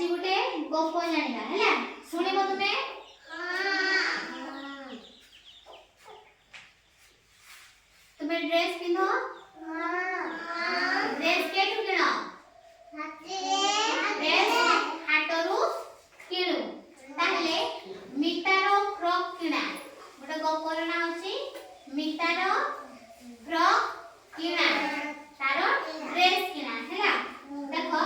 आज गोटे गप जानिबा हैला सुनिबो तुमे तुमे ड्रेस पिनो ड्रेस केटु किनो ड्रेस हाटरू किनु ताहले मितारो फ्रॉक किना गोटे गपर ना होची मितारो फ्रॉक किना तारो ड्रेस किना हैला देखो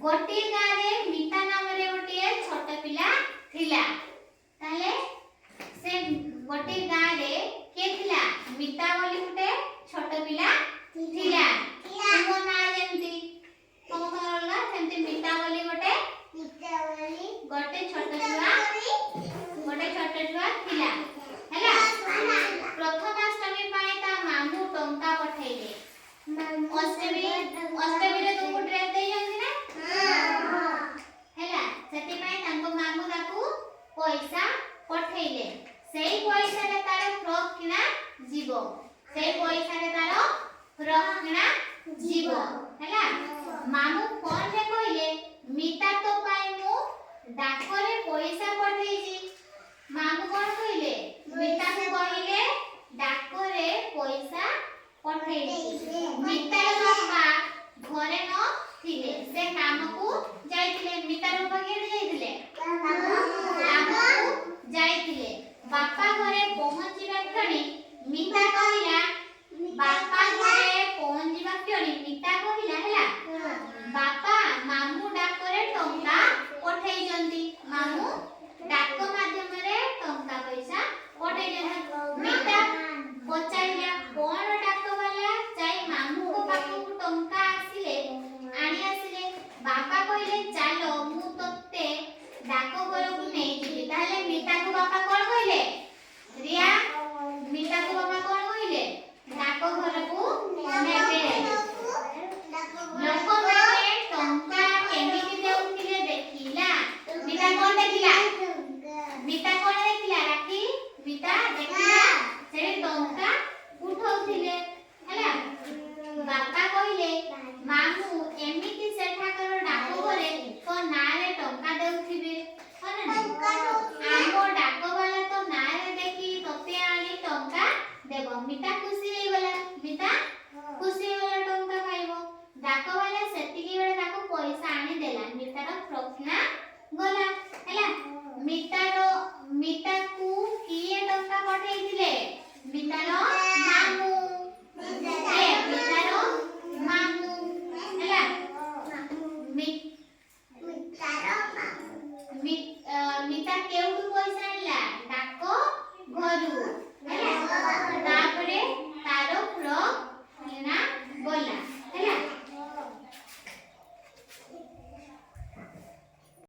गोटी गारे मिता नाम रे गोटी छोट पिला थिला ताले से गोटी गारे के थिला मिता बोली गोटे छोट पिला थिला तुमो ना जेंती तुमो करला सेंती मिता बोली गोटे छोट छुआ थिला हैला प्रथमाष्टमी पाए ता मामू टंका पठेइले अष्टमी रे तुमको ड्रेस दे जंती ना हैला सेति पाए तांको मामू ताकू पैसा पठेइले सेई पैसा रे तार फ्रॉक किना जीवो सेई पैसा रे तार फ्रॉक किना जीवो हैला मामू फोन रे कहिले मिता तो पाए मु डाकरे पैसा पठेइजी मामू कोन कहिले मिता को कहिले डाकरे पैसा पठेइजी मिता रो बापा घरे न थिले से काम को जाइथिले मिता रो बापा के जाइथिले काम को जाइथिले बापा घरे पहुंचीबा क्षणी मिता कहिला बापा घरे पहुंचीबा क्षणी मिता कहिला हैला बापा मामू डाकरे टंका पठेइ जंती मामू डाक माध्यम रे टंका पैसा पठेइ जंती मिता पचाइला कोन डाक वाला जाई मामू को पाखु टंका आसीले आनी आसीले बापा कहिले चालो मु तत्ते डाक घर को नै जिबी ताले मिता को बापा कोन कहिले रिया मिता को बापा कोन कहिले डाक घर को नेबे लोक माने टंका केमिति देउथिले देखिला मिता कोन देखिला मिता कोन देखिला राखी मिता देखिला से टंका उठौथिले हैला बापा कहिले मामू एमिति सेठा कर डाक घरे तो नारे टंका देउथिबे हना आमो डाक वाला तो नारे देखि तते आनी टंका देबो मिता खुशी हे गला मिता खुशी हे गला टंका पाइबो डाक वाला सेतिकी बेले ताको पैसा आनी देला मितार फ्रॉक ना गला हैला मिता को किए टंका पठेइथिले मितार मामू मितार मामू हैला मिता केउटु पैसा